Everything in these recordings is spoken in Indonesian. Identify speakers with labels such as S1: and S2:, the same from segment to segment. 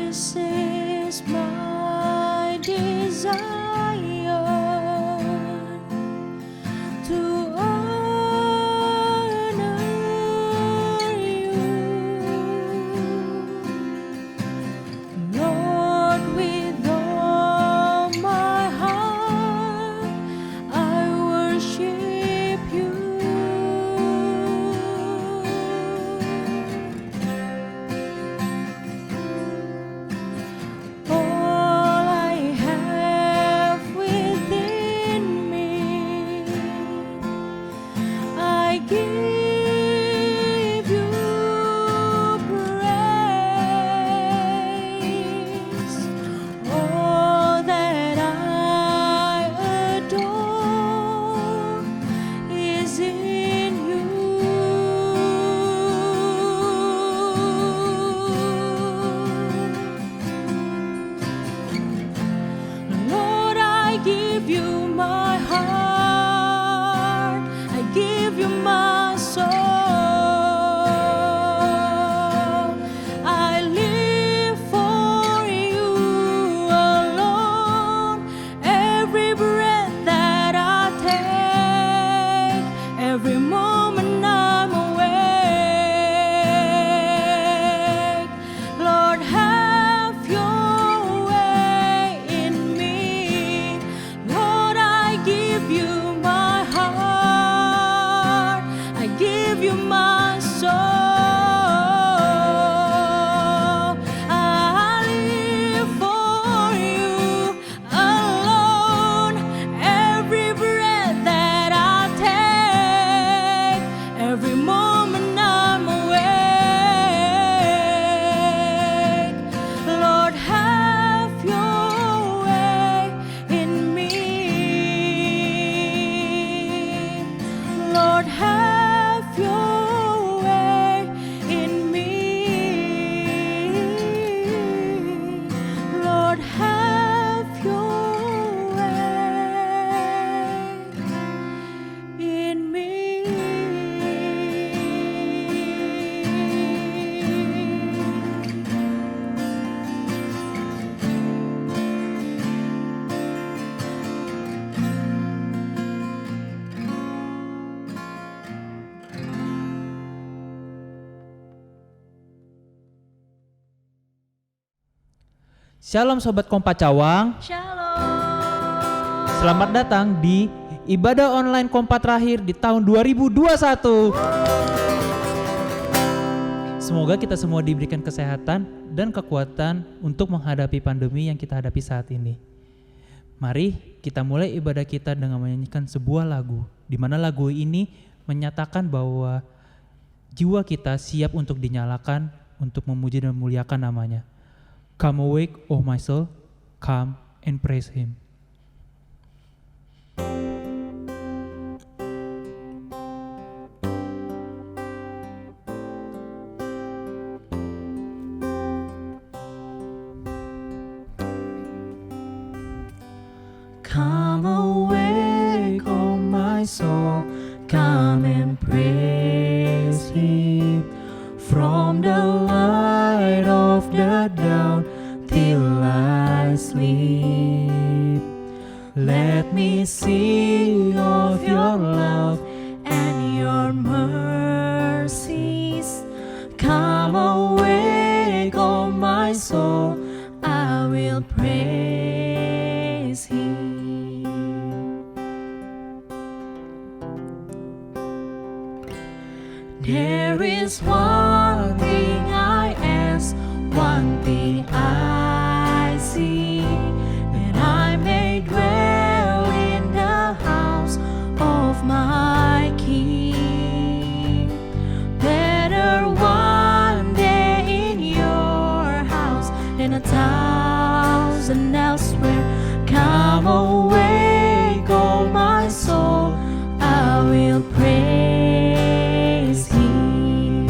S1: This is my desire to honor you, Lord, with all my heart I worship you. All I have within me, I give you praise. All that I adore is in you. Lord, I give you my heart, I give you my soul. I live for you alone. Every breath that I take, every moment I'm awake, Lord, have your way in me. Lord, I give you my heart, I give you my soul. I live for you alone. Every breath that I take, every moment I'm awake, Lord, have your way in me. Lord, have your way in me. Lord, have your way in me.
S2: Shalom Sobat Kompas Cawang,
S1: Shalom.
S2: selamat datang di ibadah online Kompas terakhir di tahun 2021. Semoga kita semua diberikan kesehatan dan kekuatan untuk menghadapi pandemi yang kita hadapi saat ini. Mari kita mulai ibadah kita dengan menyanyikan sebuah lagu, di mana lagu ini menyatakan bahwa jiwa kita siap untuk dinyalakan untuk memuji dan memuliakan namanya. Come awake, oh my soul, come and praise him.
S1: Come awake, oh my soul, come and praise him. From the light of the dawn till I sleep, let me sing of your love and your mercies. Come awake, oh my soul, I will praise him. There is one thing I ask, one thing I seek, that I may dwell in the house of my King. Better one day in your house than 1,000 elsewhere. Come awake, oh my soul, I will praise him.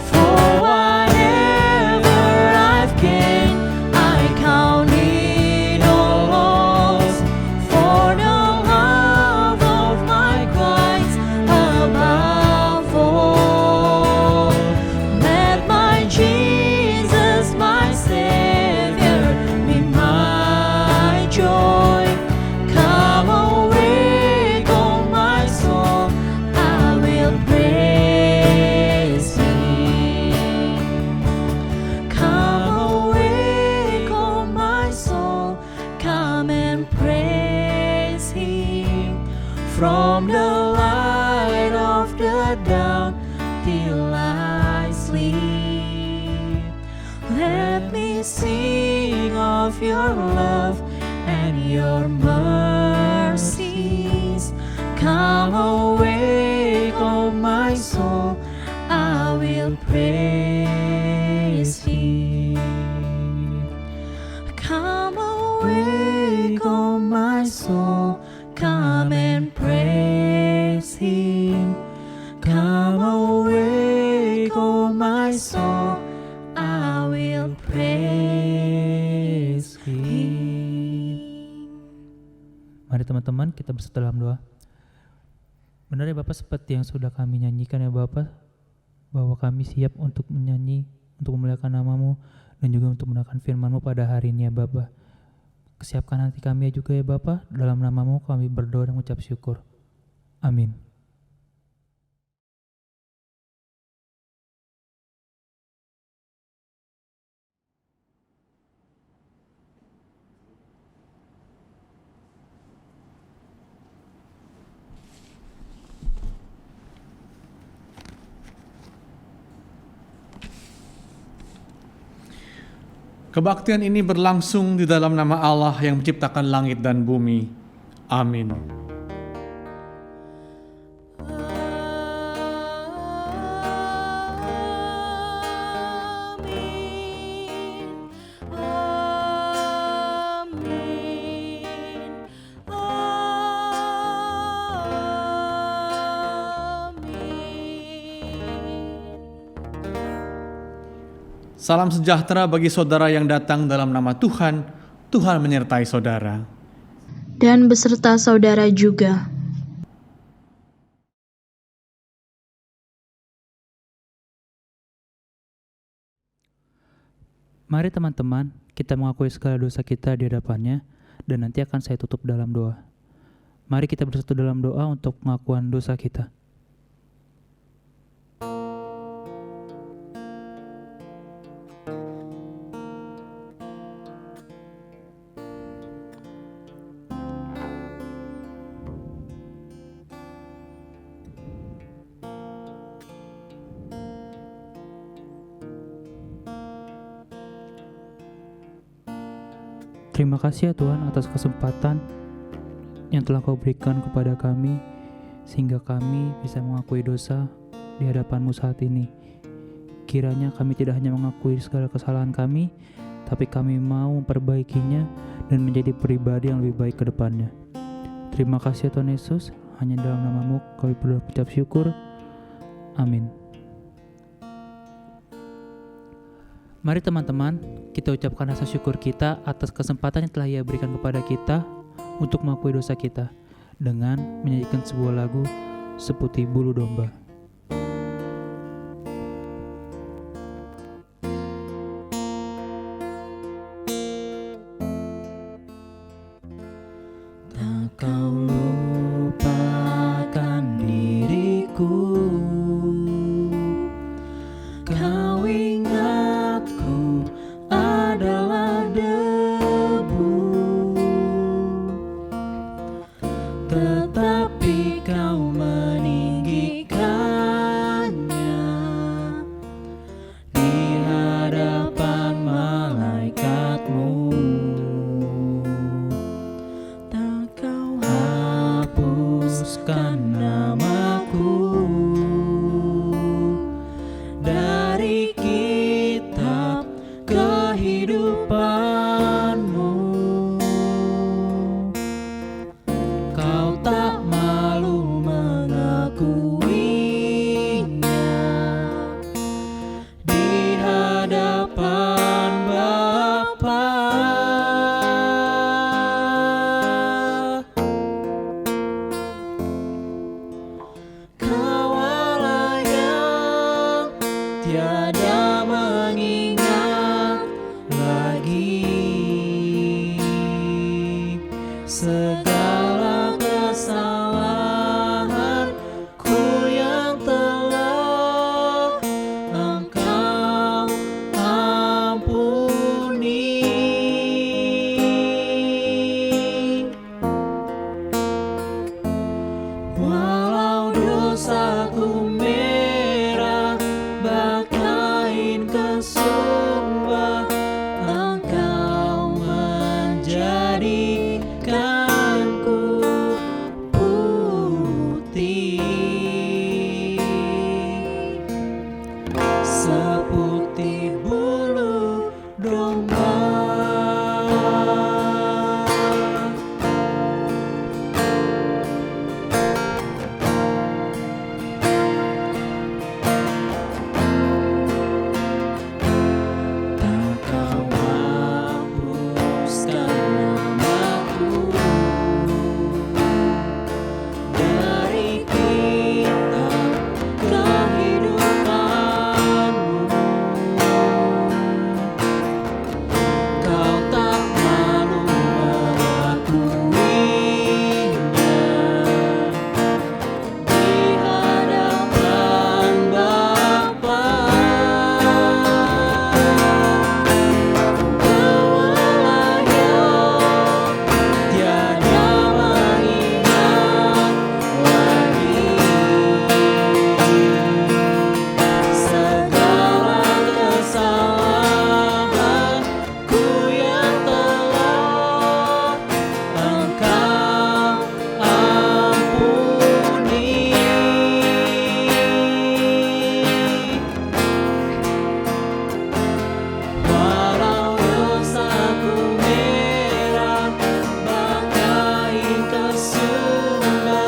S1: For whatever I've gained, I count it all from the light of the dawn till I sleep. Let me sing of your love and your mercies. Come awake, oh my soul, I will praise Him. Come awake, oh my soul, come and praise Him. Come awake, oh my soul, I will praise Him.
S2: Mari teman-teman kita bersatu dalam doa. Benar ya Bapak, seperti yang sudah kami nyanyikan ya Bapak, bahwa kami siap untuk menyanyi, untuk memuliakan nama-Mu, dan juga untuk mendengarkan firman-Mu pada hari ini ya Bapak. Siapkan hati kami juga ya Bapak, dalam nama-Mu kami berdoa dan mengucap syukur. Amin.
S3: Kebaktian ini berlangsung di dalam nama Allah yang menciptakan langit dan bumi. Amin. Salam sejahtera bagi saudara yang datang dalam nama Tuhan. Tuhan menyertai saudara.
S4: Dan beserta saudara juga.
S2: Mari teman-teman, kita mengakui segala dosa kita di hadapannya, dan nanti akan saya tutup dalam doa. Mari kita bersatu dalam doa untuk pengakuan dosa kita. Terima kasih ya Tuhan atas kesempatan yang telah Kau berikan kepada kami, sehingga kami bisa mengakui dosa di hadapan-Mu saat ini. Kiranya kami tidak hanya mengakui segala kesalahan kami, tapi kami mau memperbaikinya dan menjadi pribadi yang lebih baik ke depannya. Terima kasih ya Tuhan Yesus, hanya dalam nama-Mu kami berdoa mengucap syukur. Amin. Mari teman-teman, kita ucapkan rasa syukur kita atas kesempatan yang telah Ia berikan kepada kita untuk mengakui dosa kita dengan menyanyikan sebuah lagu Seputih Bulu Domba.
S1: Tak kau lupakan diriku, kau ingatku adalah debu, tetapi kau meninggikannya di hadapan malaikat-Mu. Tak kau menjadikanku putih seputih bulu domba. Tak kau hapuskan namaku dari kitab kehidupanmu. Kau tak malu mengakuinya di hadapan Bapa. Bawalah yang tiada mengingat lagi segala kesalahanku yang telah Engkau ampuni. Walau dosaku merah bagai kesumba,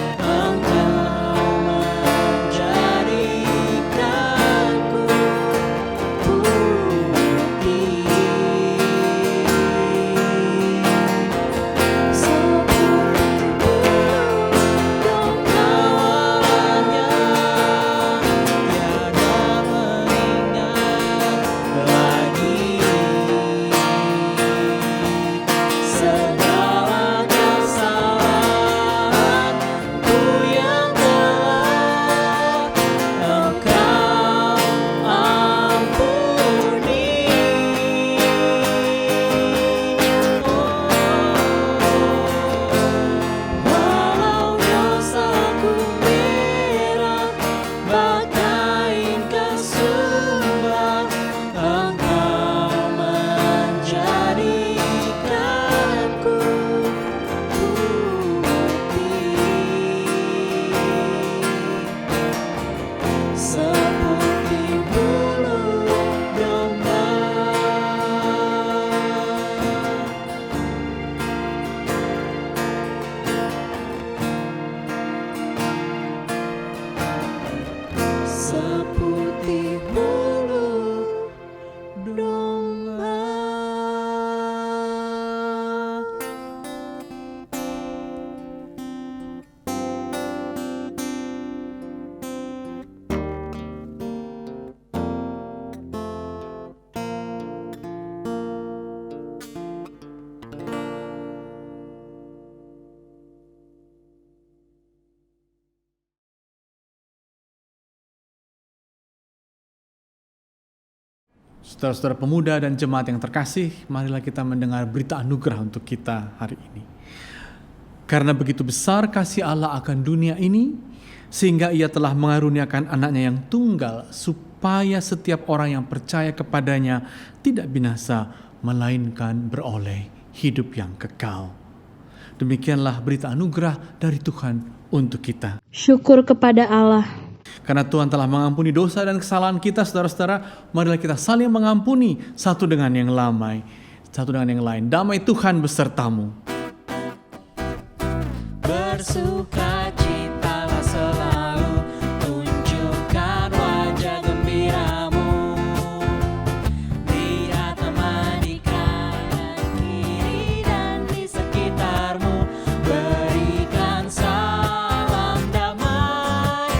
S1: Engkau menjadikanku putih seputih bulu domba. Seputih bulu domba.
S3: Saudara-saudara pemuda dan jemaat yang terkasih, marilah kita mendengar berita anugerah untuk kita hari ini. Karena begitu besar kasih Allah akan dunia ini, sehingga Ia telah mengaruniakan anaknya yang tunggal, supaya setiap orang yang percaya kepadanya tidak binasa, melainkan beroleh hidup yang kekal. Demikianlah berita anugerah dari Tuhan untuk kita.
S4: Syukur kepada Allah.
S3: Karena Tuhan telah mengampuni dosa dan kesalahan kita, saudara-saudara, marilah kita saling mengampuni satu dengan yang lain. Damai Tuhan besertamu.
S1: Bersukacitalah selalu, tunjukkan wajah gembiramu. Lihat teman di kanan kiri dan di sekitarmu. Berikan salam damai,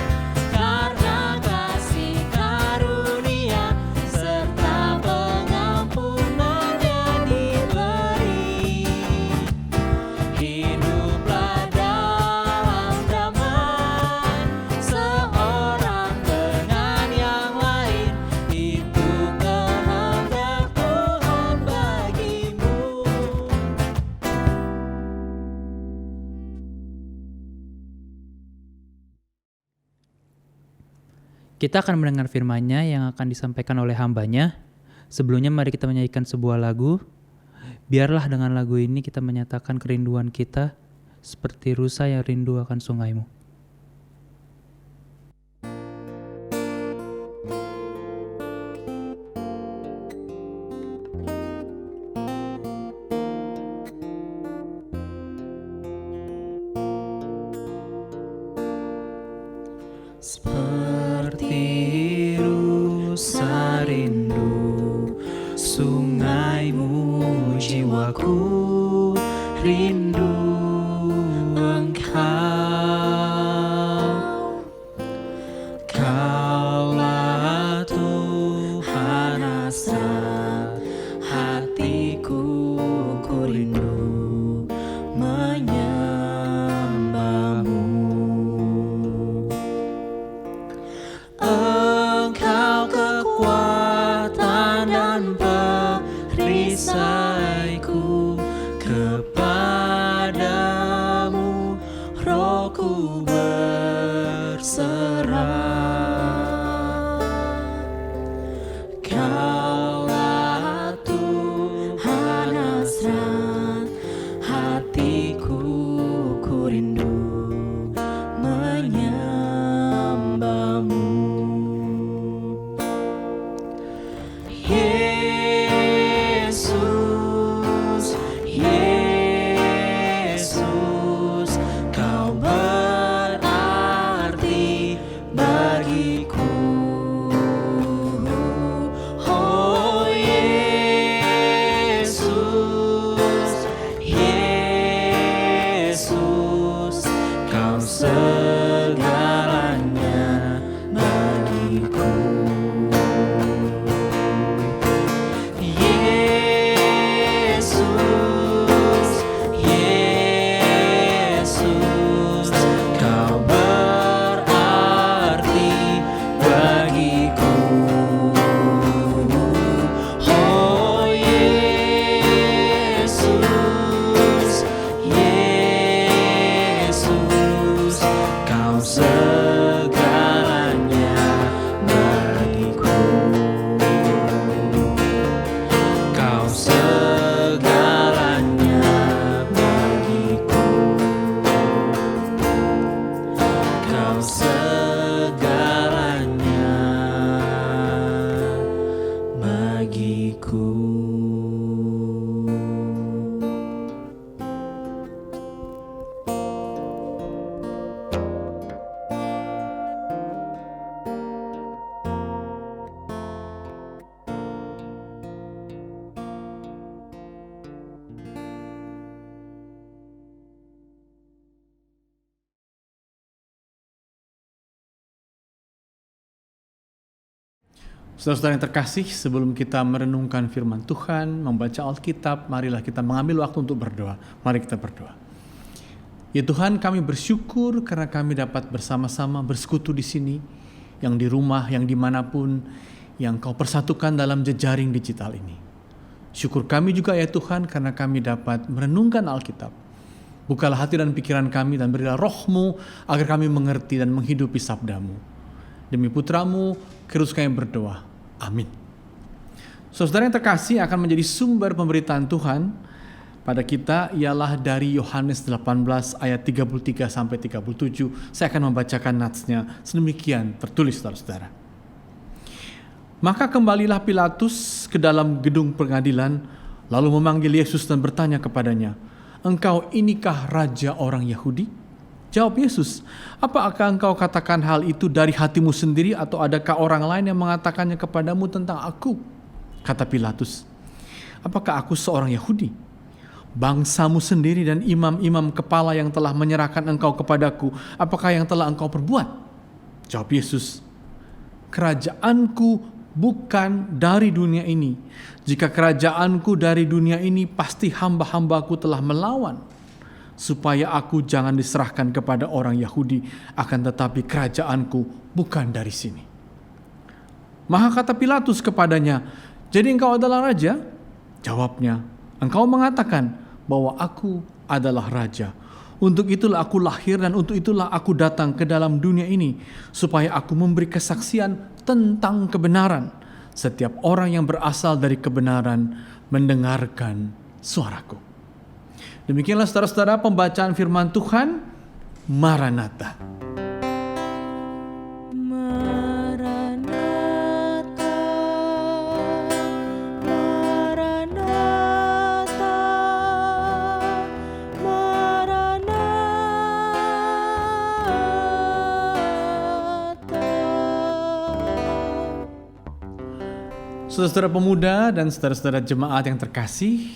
S1: karena kasih karunia serta pengampunannya diberi. Hiduplah dalam damai, seorang dengan yang lain. Itu kehendak Tuhan bagimu.
S2: Kita akan mendengar firman-Nya yang akan disampaikan oleh hamba-Nya. Sebelumnya mari kita menyanyikan sebuah lagu. Biarlah dengan lagu ini kita menyatakan kerinduan kita seperti rusa yang rindu akan sungaimu. Seperti rusa rindu sungaimu, jiwaku rindu Engkau. Kaulah Tuhan asa hatiku, ku rindu menyembahmu. Engkau kekuatan dan perisaiku, kepadamu rohku berserah. Kaulah Tuhan hasrat hatiku, ku rindu menyembahmu. Yesus, Yesus, Kau berarti bagiku. Oh Yesus, Yesus, Kau segalanya bagiku. Yesus, Yesus, Kau berarti bagiku. Oh Yesus, Yesus, Kau segalanya bagiku. Kau segalanya bagiku. Kau segalanya bagiku.
S3: Saudara-saudara yang terkasih, sebelum kita merenungkan firman Tuhan, membaca Alkitab, marilah kita mengambil waktu untuk berdoa. Mari kita berdoa. Ya Tuhan, kami bersyukur karena kami dapat bersama-sama bersekutu di sini, yang di rumah, yang dimanapun, yang Kau persatukan dalam jejaring digital ini. Syukur kami juga ya Tuhan karena kami dapat merenungkan Alkitab. Bukalah hati dan pikiran kami dan berilah roh-Mu agar kami mengerti dan menghidupi sabda-Mu. Demi putra-Mu, Kristus kami berdoa. Amin. Saudara yang terkasih, akan menjadi sumber pemberitaan Tuhan pada kita ialah dari Yohanes 18 ayat 33 sampai 37. Saya akan membacakan natsnya sedemikian tertulis saudara-saudara. Maka kembalilah Pilatus ke dalam gedung pengadilan, lalu memanggil Yesus dan bertanya kepadanya, "Engkau inikah raja orang Yahudi?" Jawab Yesus, "Apakah engkau katakan hal itu dari hatimu sendiri atau adakah orang lain yang mengatakannya kepadamu tentang aku?" Kata Pilatus, "Apakah aku seorang Yahudi? Bangsamu sendiri dan imam-imam kepala yang telah menyerahkan engkau kepadaku, apakah yang telah engkau perbuat?" Jawab Yesus, "Kerajaanku bukan dari dunia ini. Jika kerajaanku dari dunia ini, pasti hamba-hambaku telah melawan, supaya aku jangan diserahkan kepada orang Yahudi, akan tetapi kerajaanku bukan dari sini." Maka kata Pilatus kepadanya, "Jadi engkau adalah raja?" Jawabnya, "Engkau mengatakan bahwa aku adalah raja. Untuk itulah aku lahir dan untuk itulah aku datang ke dalam dunia ini, supaya aku memberi kesaksian tentang kebenaran. Setiap orang yang berasal dari kebenaran mendengarkan suaraku. Demikianlah saudara-saudara pembacaan firman Tuhan. Maranatha.
S1: Maranatha, Maranatha, Maranatha.
S3: Saudara-saudara pemuda dan saudara-saudara jemaat yang terkasih,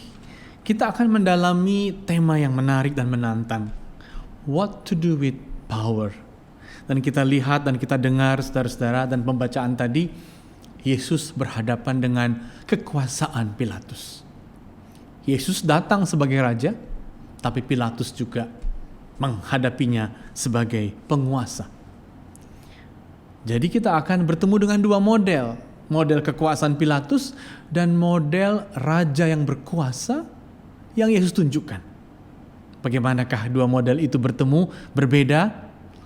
S3: kita akan mendalami tema yang menarik dan menantang. What to do with power. Dan kita lihat dan kita dengar saudara-saudara dan pembacaan tadi, Yesus berhadapan dengan kekuasaan Pilatus. Yesus datang sebagai raja, tapi Pilatus juga menghadapinya sebagai penguasa. Jadi kita akan bertemu dengan dua model. Model kekuasaan Pilatus dan model raja yang berkuasa yang Yesus tunjukkan. Bagaimanakah dua model itu bertemu, berbeda?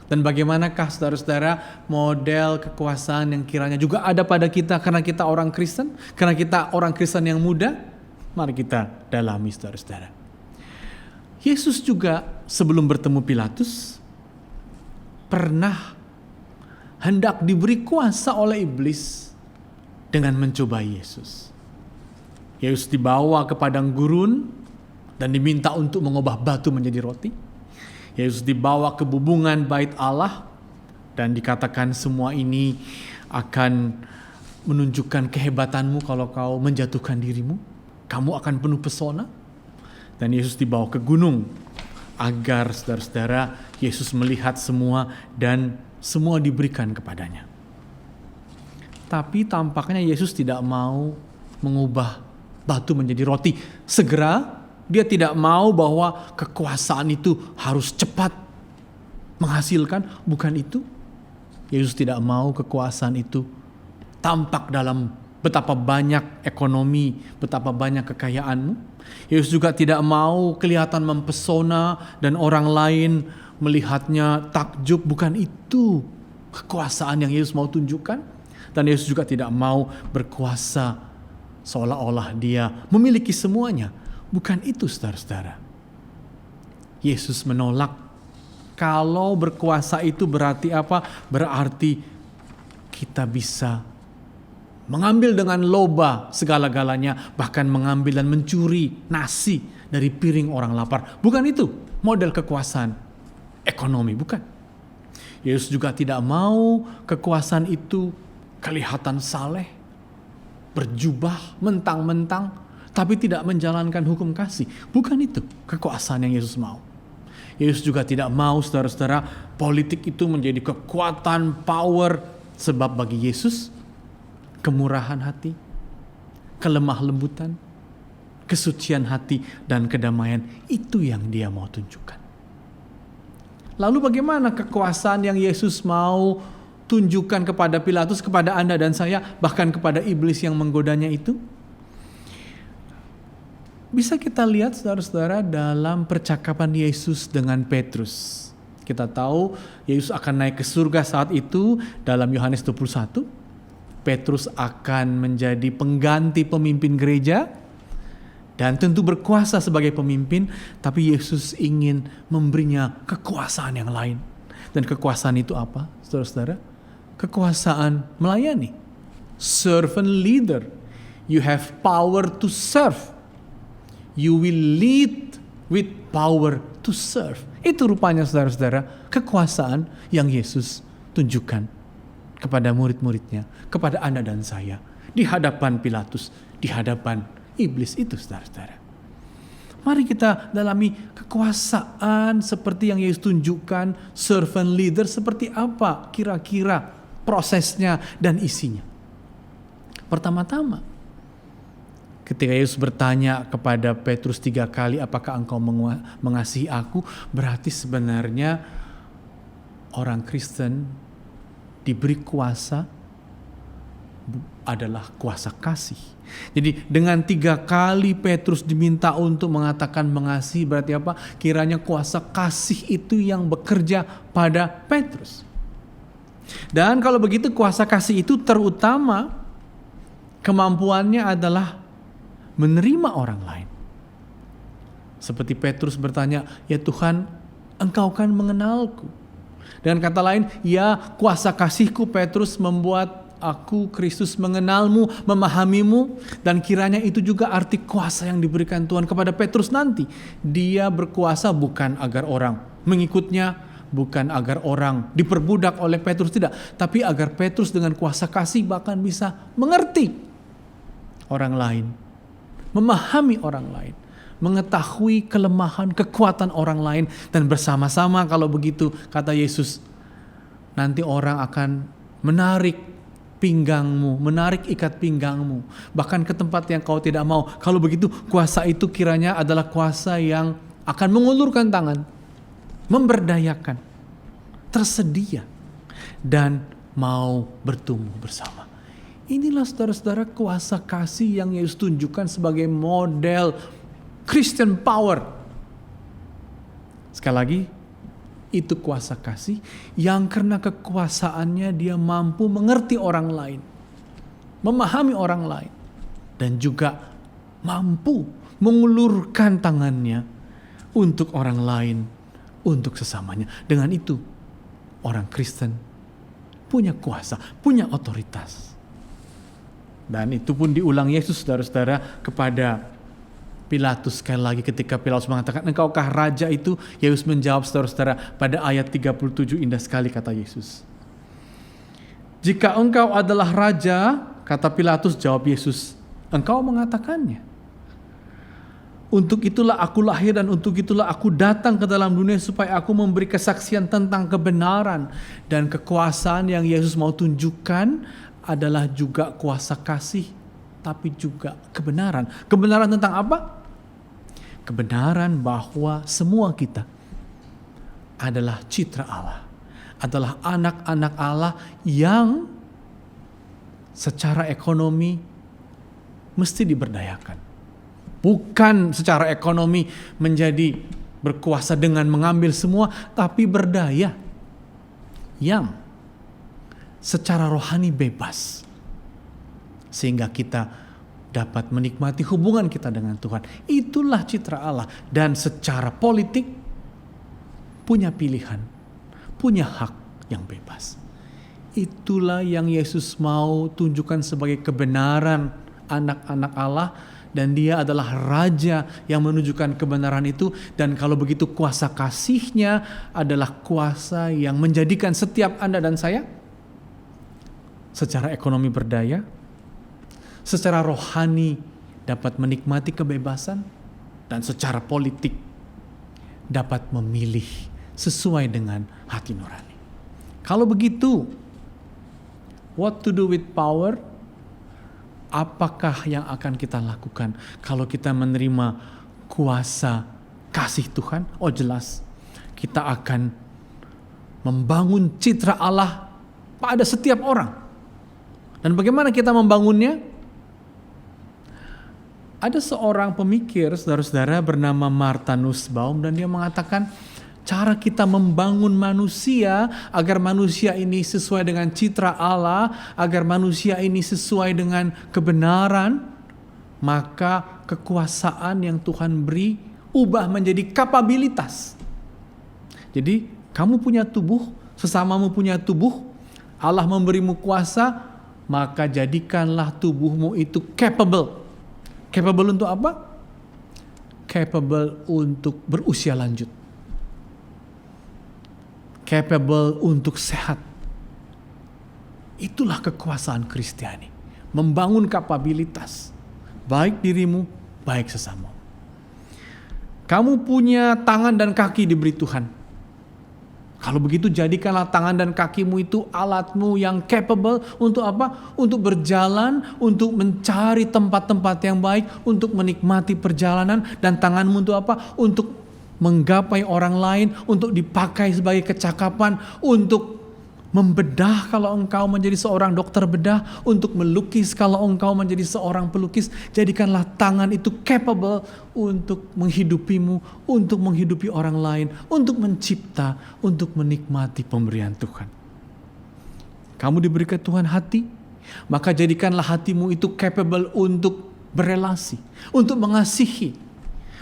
S3: Dan bagaimanakah saudara-saudara model kekuasaan yang kiranya juga ada pada kita karena kita orang Kristen? Karena kita orang Kristen yang muda? Mari kita dalami saudara-saudara. Yesus juga sebelum bertemu Pilatus pernah hendak diberi kuasa oleh iblis dengan mencobai Yesus. Yesus dibawa ke padang gurun dan diminta untuk mengubah batu menjadi roti. Yesus dibawa ke bubungan bait Allah dan dikatakan semua ini akan menunjukkan kehebatanmu kalau kau menjatuhkan dirimu. Kamu akan penuh pesona. Dan Yesus dibawa ke gunung agar saudara-saudara Yesus melihat semua dan semua diberikan kepadanya. Tapi tampaknya Yesus tidak mau mengubah batu menjadi roti. Segera dia tidak mau bahwa kekuasaan itu harus cepat menghasilkan. Bukan itu. Yesus tidak mau kekuasaan itu tampak dalam betapa banyak ekonomi, betapa banyak kekayaanmu. Yesus juga tidak mau kelihatan mempesona dan orang lain melihatnya takjub. Bukan itu kekuasaan yang Yesus mau tunjukkan. Dan Yesus juga tidak mau berkuasa seolah-olah dia memiliki semuanya. Bukan itu saudara-saudara. Yesus menolak. Kalau berkuasa itu berarti apa? Berarti kita bisa mengambil dengan loba segala-galanya. Bahkan mengambil dan mencuri nasi dari piring orang lapar. Bukan itu model kekuasaan ekonomi. Bukan. Yesus juga tidak mau kekuasaan itu kelihatan saleh, berjubah, mentang-mentang, tapi tidak menjalankan hukum kasih. Bukan itu kekuasaan yang Yesus mau. Yesus juga tidak mau saudara-saudara politik itu menjadi kekuatan, power. Sebab bagi Yesus, kemurahan hati, kelemah lembutan, kesucian hati, dan kedamaian, itu yang dia mau tunjukkan. Lalu bagaimana kekuasaan yang Yesus mau tunjukkan kepada Pilatus, kepada Anda dan saya, bahkan kepada iblis yang menggodanya itu? Bisa kita lihat saudara-saudara dalam percakapan Yesus dengan Petrus. Kita tahu Yesus akan naik ke surga saat itu dalam Yohanes 21. Petrus akan menjadi pengganti pemimpin gereja dan tentu berkuasa sebagai pemimpin, tapi Yesus ingin memberinya kekuasaan yang lain. Dan kekuasaan itu apa, saudara-saudara? Kekuasaan melayani. Servant leader. You have power to serve. You will lead with power to serve. Itu rupanya saudara-saudara kekuasaan yang Yesus tunjukkan kepada murid-muridnya, kepada Anda dan saya. Di hadapan Pilatus, di hadapan iblis itu saudara-saudara. Mari kita dalami kekuasaan seperti yang Yesus tunjukkan. Servant leader seperti apa kira-kira prosesnya dan isinya. Pertama-tama, ketika Yesus bertanya kepada Petrus 3 kali, apakah engkau mengasihi aku? Berarti sebenarnya orang Kristen diberi kuasa adalah kuasa kasih. Jadi dengan 3 kali Petrus diminta untuk mengatakan mengasihi, berarti apa? Kiranya kuasa kasih itu yang bekerja pada Petrus. Dan kalau begitu kuasa kasih itu terutama kemampuannya adalah menerima orang lain. Seperti Petrus bertanya, ya Tuhan, Engkau kan mengenalku. Dengan kata lain, ya kuasa kasih-Ku Petrus membuat aku Kristus mengenalmu, memahamimu, dan kiranya itu juga arti kuasa yang diberikan Tuhan kepada Petrus nanti. Dia berkuasa bukan agar orang mengikutnya, bukan agar orang diperbudak oleh Petrus, tidak, tapi agar Petrus dengan kuasa kasih bahkan bisa mengerti orang lain, memahami orang lain, mengetahui kelemahan, kekuatan orang lain, dan bersama-sama kalau begitu, kata Yesus, nanti orang akan menarik pinggangmu, menarik ikat pinggangmu, bahkan ke tempat yang kau tidak mau. Kalau begitu, kuasa itu kiranya adalah kuasa yang akan mengulurkan tangan, memberdayakan, tersedia, dan mau bertumbuh bersama. Inilah saudara-saudara kuasa kasih yang Yesus tunjukkan sebagai model Christian power. Sekali lagi, itu kuasa kasih yang karena kekuasaannya dia mampu mengerti orang lain, memahami orang lain, dan juga mampu mengulurkan tangannya untuk orang lain, untuk sesamanya. Dengan itu, orang Kristen punya kuasa, punya otoritas. Dan itu pun diulang Yesus, saudara-saudara, kepada Pilatus sekali lagi ketika Pilatus mengatakan, engkaukah raja itu? Yesus menjawab, saudara-saudara, pada ayat 37, indah sekali kata Yesus. Jika engkau adalah raja, kata Pilatus, jawab Yesus, engkau mengatakannya. Untuk itulah aku lahir dan untuk itulah aku datang ke dalam dunia supaya aku memberi kesaksian tentang kebenaran. Dan kekuasaan yang Yesus mau tunjukkan adalah juga kuasa kasih, tapi juga kebenaran. Kebenaran tentang apa? Kebenaran bahwa semua kita adalah citra Allah, adalah anak-anak Allah yang secara ekonomi mesti diberdayakan. Bukan secara ekonomi menjadi berkuasa dengan mengambil semua, tapi berdaya yang secara rohani bebas, sehingga kita dapat menikmati hubungan kita dengan Tuhan. Itulah citra Allah. Dan secara politik punya pilihan, punya hak yang bebas. Itulah yang Yesus mau tunjukkan sebagai kebenaran anak-anak Allah. Dan dia adalah raja yang menunjukkan kebenaran itu. Dan kalau begitu kuasa kasih-Nya adalah kuasa yang menjadikan setiap Anda dan saya secara ekonomi berdaya, secara rohani dapat menikmati kebebasan, dan secara politik dapat memilih sesuai dengan hati nurani. Kalau begitu, what to do with power? Apakah yang akan kita lakukan kalau kita menerima kuasa kasih Tuhan? Oh jelas, kita akan membangun citra Allah pada setiap orang. Dan bagaimana kita membangunnya? Ada seorang pemikir, saudara-saudara, bernama Martha Nussbaum, dan dia mengatakan cara kita membangun manusia agar manusia ini sesuai dengan citra Allah, agar manusia ini sesuai dengan kebenaran, maka kekuasaan yang Tuhan beri ubah menjadi kapabilitas. Jadi kamu punya tubuh, sesamamu punya tubuh, Allah memberimu kuasa, maka jadikanlah tubuhmu itu capable. Capable untuk apa? Capable untuk berusia lanjut. Capable untuk sehat. Itulah kekuasaan Kristiani. Membangun kapabilitas. Baik dirimu, baik sesama. Kamu punya tangan dan kaki diberi Tuhan. Kalau begitu jadikanlah tangan dan kakimu itu alatmu yang capable untuk apa? Untuk berjalan, untuk mencari tempat-tempat yang baik, untuk menikmati perjalanan. Dan tanganmu untuk apa? Untuk menggapai orang lain, untuk dipakai sebagai kecakapan, untuk membedah kalau engkau menjadi seorang dokter bedah, untuk melukis kalau engkau menjadi seorang pelukis. Jadikanlah tangan itu capable untuk menghidupimu, untuk menghidupi orang lain, untuk mencipta, untuk menikmati pemberian Tuhan. Kamu diberikan Tuhan hati, maka jadikanlah hatimu itu capable untuk berelasi, untuk mengasihi,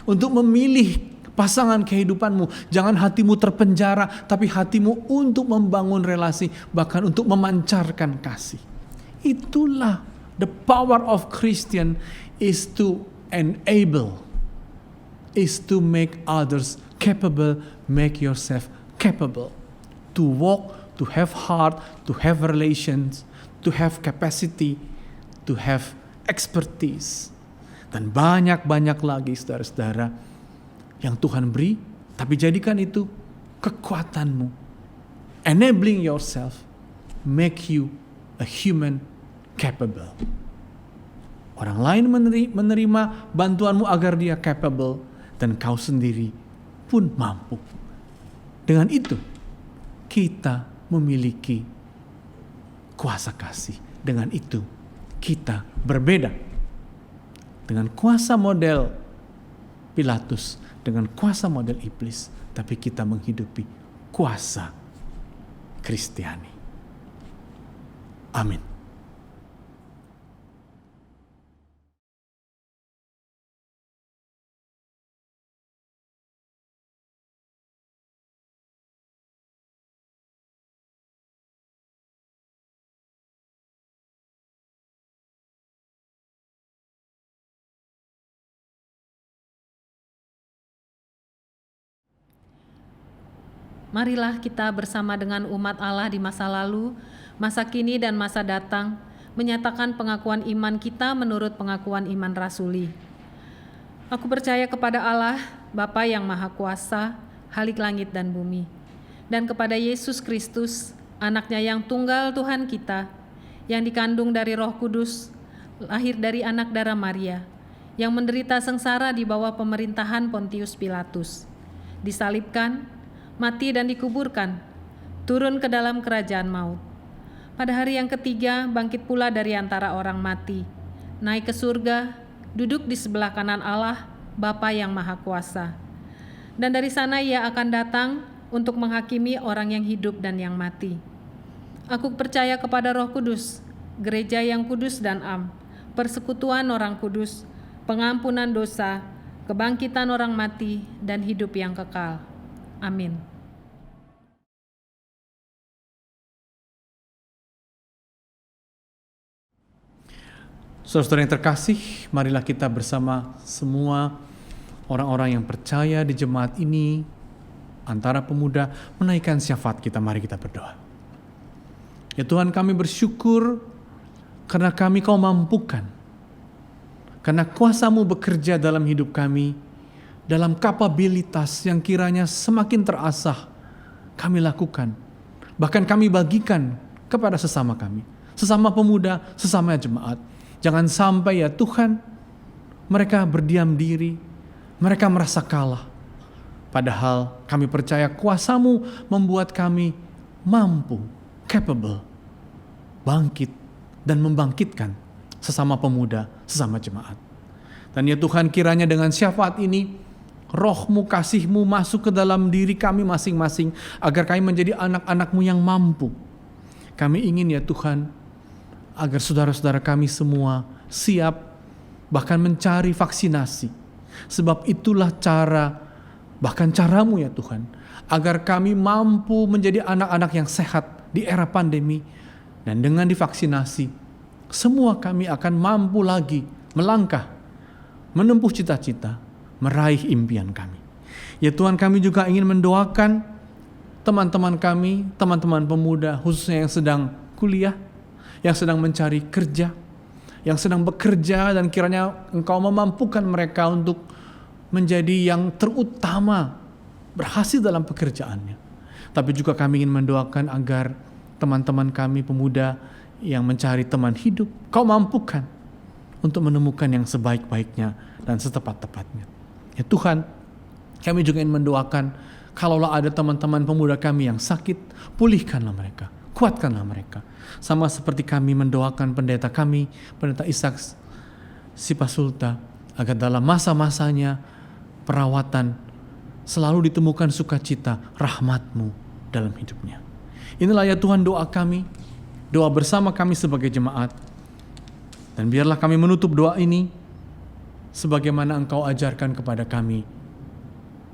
S3: untuk memilih pasangan kehidupanmu. Jangan hatimu terpenjara, tapi hatimu untuk membangun relasi, bahkan untuk memancarkan kasih. Itulah the power of Christian, is to enable, is to make others capable, make yourself capable. To walk, to have heart, to have relations, to have capacity, to have expertise. Dan banyak-banyak lagi saudara-saudara yang Tuhan beri, tapi jadikan itu kekuatanmu. Enabling yourself, make you a human capable. Orang lain menerima bantuanmu agar dia capable, dan kau sendiri pun mampu. Dengan itu, kita memiliki kuasa kasih. Dengan itu, kita berbeda dengan kuasa model Pilatus, dengan kuasa model iblis, tapi kita menghidupi kuasa Kristiani. Amin.
S5: Marilah kita bersama dengan umat Allah di masa lalu, masa kini dan masa datang, menyatakan pengakuan iman kita menurut pengakuan iman rasuli. Aku percaya kepada Allah, Bapa yang Maha Kuasa, Khalik langit dan bumi, dan kepada Yesus Kristus, Anaknya yang tunggal Tuhan kita, yang dikandung dari Roh Kudus, lahir dari anak darah Maria, yang menderita sengsara di bawah pemerintahan Pontius Pilatus, disalibkan, mati dan dikuburkan, turun ke dalam kerajaan maut. Pada hari yang ketiga bangkit pula dari antara orang mati, naik ke surga, duduk di sebelah kanan Allah, Bapa yang Maha Kuasa. Dan dari sana Ia akan datang untuk menghakimi orang yang hidup dan yang mati. Aku percaya kepada Roh Kudus, gereja yang kudus dan am, persekutuan orang kudus, pengampunan dosa, kebangkitan orang mati, dan hidup yang kekal. Amin.
S3: Saudara-saudara yang terkasih, marilah kita bersama semua orang-orang yang percaya di jemaat ini, antara pemuda, menaikkan syafaat kita. Mari kita berdoa. Ya Tuhan, kami bersyukur karena Kau mampukan, karena kuasa-Mu bekerja dalam hidup kami, dalam kapabilitas yang kiranya semakin terasah kami lakukan. Bahkan kami bagikan kepada sesama kami, sesama pemuda, sesama jemaat. Jangan sampai ya Tuhan, mereka berdiam diri, mereka merasa kalah. Padahal kami percaya kuasa-Mu membuat kami mampu, capable, bangkit dan membangkitkan sesama pemuda, sesama jemaat. Dan ya Tuhan, kiranya dengan syafaat ini, Roh-Mu, kasih-Mu masuk ke dalam diri kami masing-masing, agar kami menjadi anak-anak-Mu yang mampu. Kami ingin ya Tuhan, agar saudara-saudara kami semua siap bahkan mencari vaksinasi. Sebab itulah cara, bahkan cara-Mu ya Tuhan, agar kami mampu menjadi anak-anak yang sehat di era pandemi. Dan dengan divaksinasi, semua kami akan mampu lagi melangkah, menempuh cita-cita, meraih impian kami. Ya Tuhan, kami juga ingin mendoakan teman-teman kami, teman-teman pemuda khususnya yang sedang kuliah, yang sedang mencari kerja, yang sedang bekerja, dan kiranya Engkau memampukan mereka untuk menjadi yang terutama, berhasil dalam pekerjaannya. Tapi juga kami ingin mendoakan agar teman-teman kami pemuda yang mencari teman hidup, Kau mampukan untuk menemukan yang sebaik-baiknya dan setepat-tepatnya. Ya Tuhan, kami juga ingin mendoakan, kalaulah ada teman-teman pemuda kami yang sakit, pulihkanlah mereka, kuatkanlah mereka. Sama seperti kami mendoakan pendeta kami, pendeta Ishak Sipasulta, agar dalam masa-masanya perawatan selalu ditemukan sukacita, rahmat-Mu dalam hidupnya. Inilah ya Tuhan doa kami, doa bersama kami sebagai jemaat. Dan biarlah kami menutup doa ini sebagaimana Engkau ajarkan kepada kami.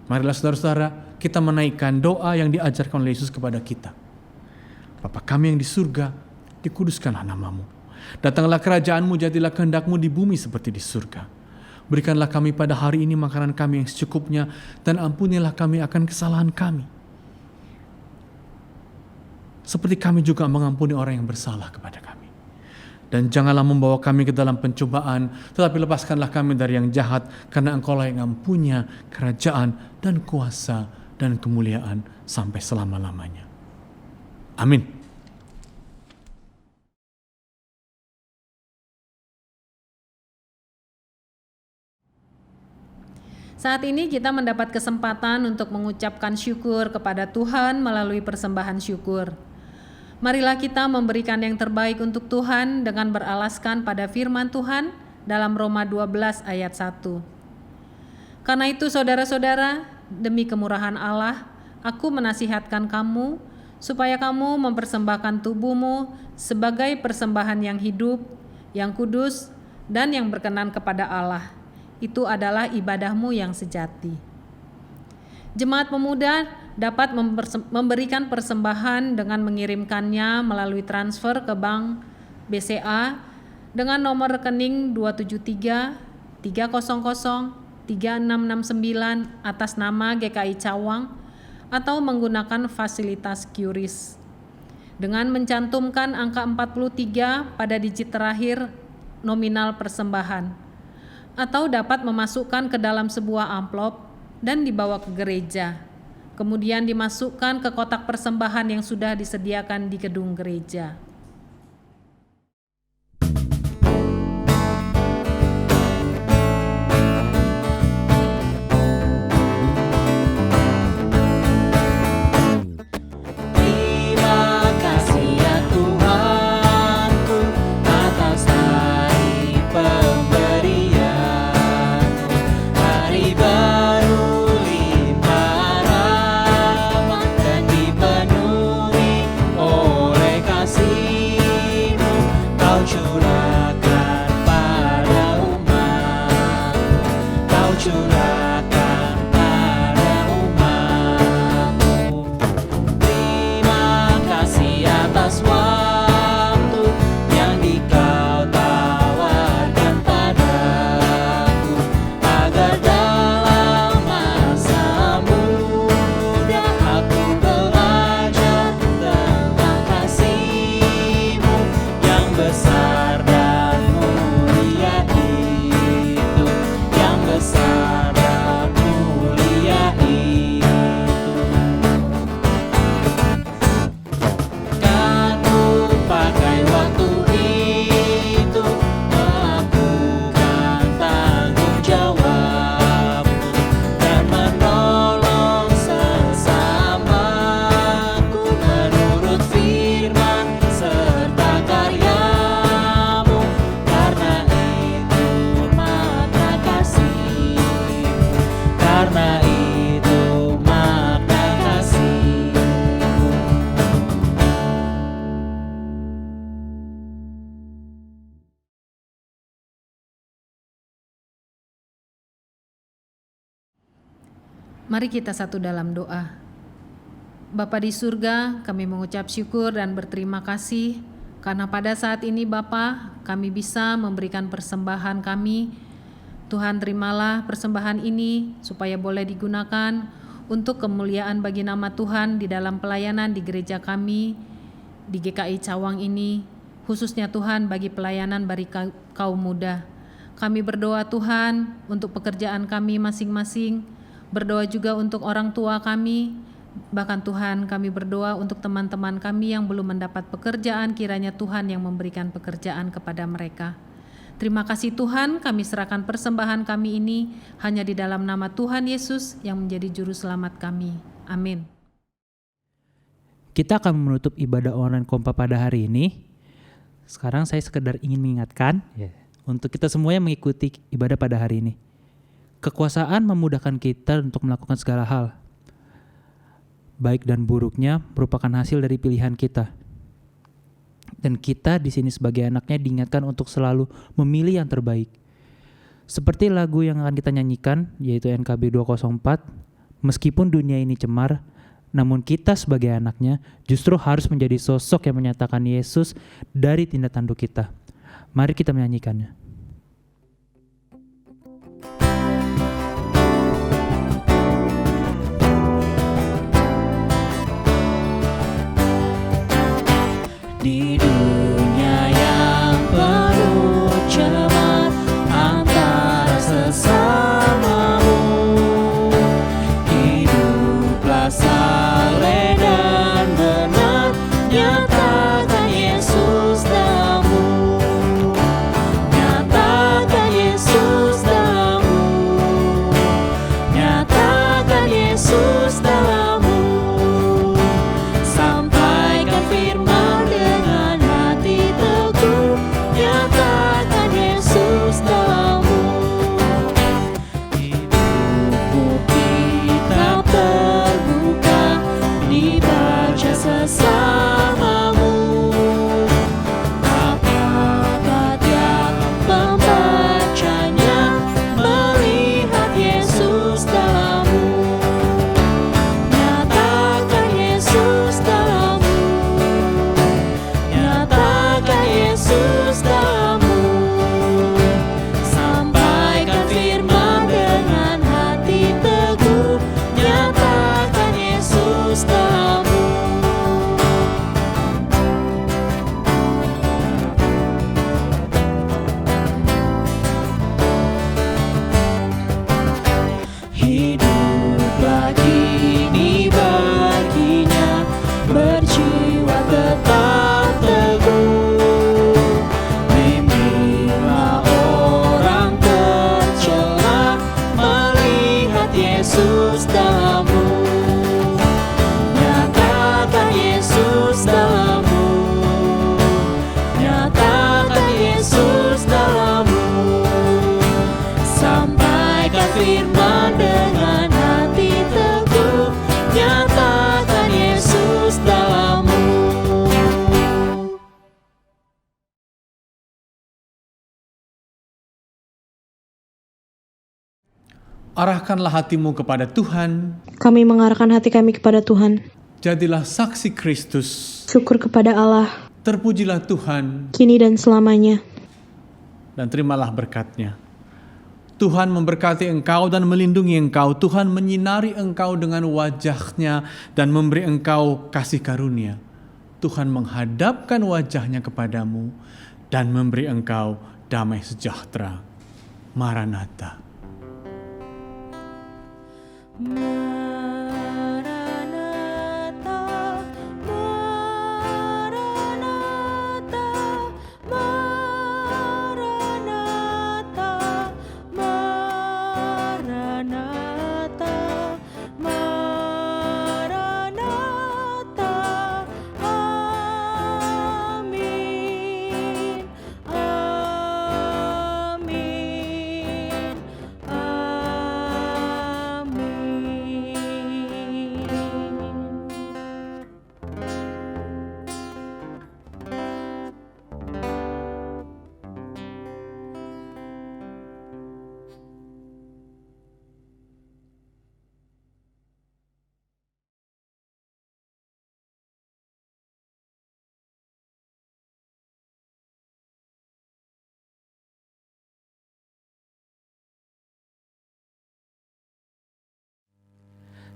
S3: Marilah saudara-saudara, kita menaikkan doa yang diajarkan oleh Yesus kepada kita. Bapa kami yang di surga, dikuduskanlah nama-Mu. Datanglah kerajaan-Mu, jadilah kehendak-Mu di bumi seperti di surga. Berikanlah kami pada hari ini makanan kami yang secukupnya, dan ampunilah kami akan kesalahan kami, seperti kami juga mengampuni orang yang bersalah kepada kami. Dan janganlah membawa kami ke dalam pencobaan, tetapi lepaskanlah kami dari yang jahat, karena Engkau-lah yang punya kerajaan dan kuasa dan kemuliaan sampai selama-lamanya. Amin.
S5: Saat ini kita mendapat kesempatan untuk mengucapkan syukur kepada Tuhan melalui persembahan syukur. Marilah kita memberikan yang terbaik untuk Tuhan dengan beralaskan pada firman Tuhan dalam Roma 12 ayat 1. Karena itu saudara-saudara, demi kemurahan Allah, aku menasihatkan kamu supaya kamu mempersembahkan tubuhmu sebagai persembahan yang hidup, yang kudus, dan yang berkenan kepada Allah. Itu adalah ibadahmu yang sejati. Jemaat pemuda dapat memberikan persembahan dengan mengirimkannya melalui transfer ke Bank BCA dengan nomor rekening 273 300 3669 atas nama GKI Cawang atau menggunakan fasilitas QRIS dengan mencantumkan angka 43 pada digit terakhir nominal persembahan, atau dapat memasukkan ke dalam sebuah amplop dan dibawa ke gereja, kemudian dimasukkan ke kotak persembahan yang sudah disediakan di gedung gereja. Mari kita satu dalam doa. Bapa di surga, kami mengucap syukur dan berterima kasih karena pada saat ini Bapa, kami bisa memberikan persembahan kami. Tuhan, terimalah persembahan ini supaya boleh digunakan untuk kemuliaan bagi nama Tuhan di dalam pelayanan di gereja kami di GKI Cawang ini, khususnya Tuhan bagi pelayanan bagi kaum muda. Kami berdoa Tuhan untuk pekerjaan kami masing-masing, berdoa juga untuk orang tua kami, bahkan Tuhan kami berdoa untuk teman-teman kami yang belum mendapat pekerjaan, kiranya Tuhan yang memberikan pekerjaan kepada mereka. Terima kasih Tuhan, kami serahkan persembahan kami ini hanya di dalam nama Tuhan Yesus yang menjadi juru selamat kami. Amin.
S2: Kita akan menutup ibadah online Kompa pada hari ini. Sekarang saya sekedar ingin mengingatkan untuk kita semua yang mengikuti ibadah pada hari ini. Kekuasaan memudahkan kita untuk melakukan segala hal. Baik dan buruknya merupakan hasil dari pilihan kita. Dan kita di sini sebagai anaknya diingatkan untuk selalu memilih yang terbaik. Seperti lagu yang akan kita nyanyikan, yaitu NKB 204, meskipun dunia ini cemar, namun kita sebagai anaknya justru harus menjadi sosok yang menyatakan Yesus dari tindak tanduk kita. Mari kita menyanyikannya.
S1: Di dunia yang penuh cemar antara sesamamu, hiduplah saleh dan benar, nyatakan Yesus dalammu, nyatakan Yesus dalammu, nyatakan Yesus dalammu, sampaikan firman dengan hati teguh, nyatakan Yesus dalammu. Hidupmu kitab terbuka, dibaca sesamamu. Apakah tiap pembacanya melihat Yesus dalammu, nyatakan Yesus dalammu, nyatakan Yesus dalammu, sampaikan firman dengan hati teguh, nyatakan Yesus dalammu. Hiduplah kini baginya, berjiwa tetap teguh. Bimbinglah orang tercela, melihat Yesus dalammu, nyatakan Yesus dalammu, nyatakan Yesus dalammu, sampaikan firman dengan hati teguh, nyatakan Yesus dalammu.
S3: Arahkanlah hatimu kepada Tuhan,
S4: Kami mengarahkan hati kami kepada Tuhan.
S3: jadilah saksi Kristus,
S4: Syukur kepada Allah,
S3: terpujilah Tuhan,
S4: kini dan selamanya.
S3: dan terimalah berkat-Nya. Tuhan memberkati engkau dan melindungi engkau. Tuhan menyinari engkau dengan wajah-Nya dan memberi engkau kasih karunia. Tuhan menghadapkan wajah-Nya kepadamu dan memberi engkau damai sejahtera. Maranatha.
S1: Maranatha, Maranatha, Maranatha, Maranatha, Maranatha. Amin, amin,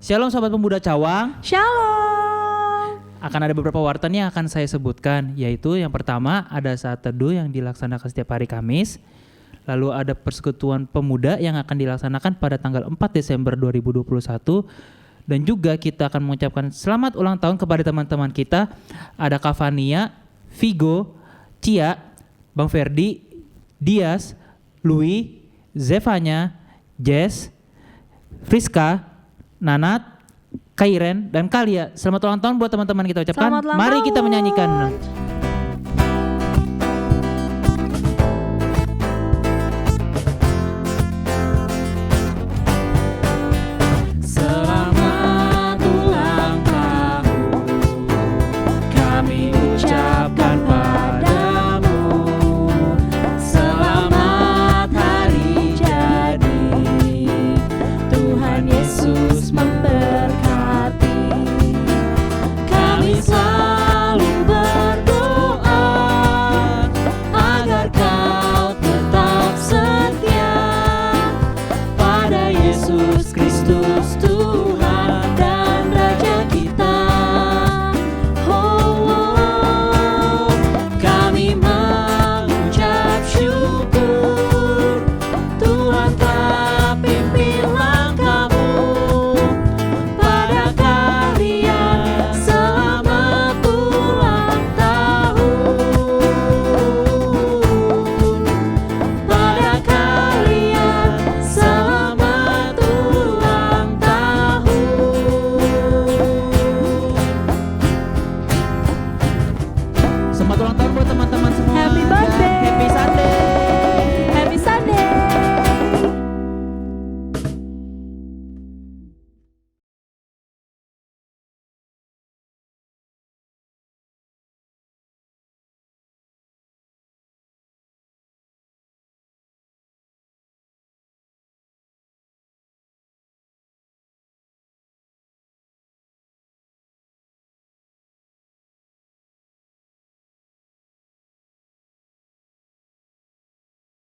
S2: Shalom sahabat pemuda Cawang.
S1: Shalom.
S2: Akan ada beberapa warta yang akan saya sebutkan, yaitu yang pertama ada saat teduh yang dilaksanakan setiap hari Kamis. Lalu ada persekutuan pemuda yang akan dilaksanakan pada tanggal 4 Desember 2021. Dan juga kita akan mengucapkan selamat ulang tahun kepada teman-teman kita. Ada Kavania, Vigo, Cia, Bang Ferdi, Dias, Louis, Zevanya, Jess, Friska, Nanat, Kairen, dan Kalia. Selamat ulang tahun buat teman-teman kita ucapkan.
S1: Selamat ulang
S2: Mari kita
S1: tahun.
S2: menyanyikan.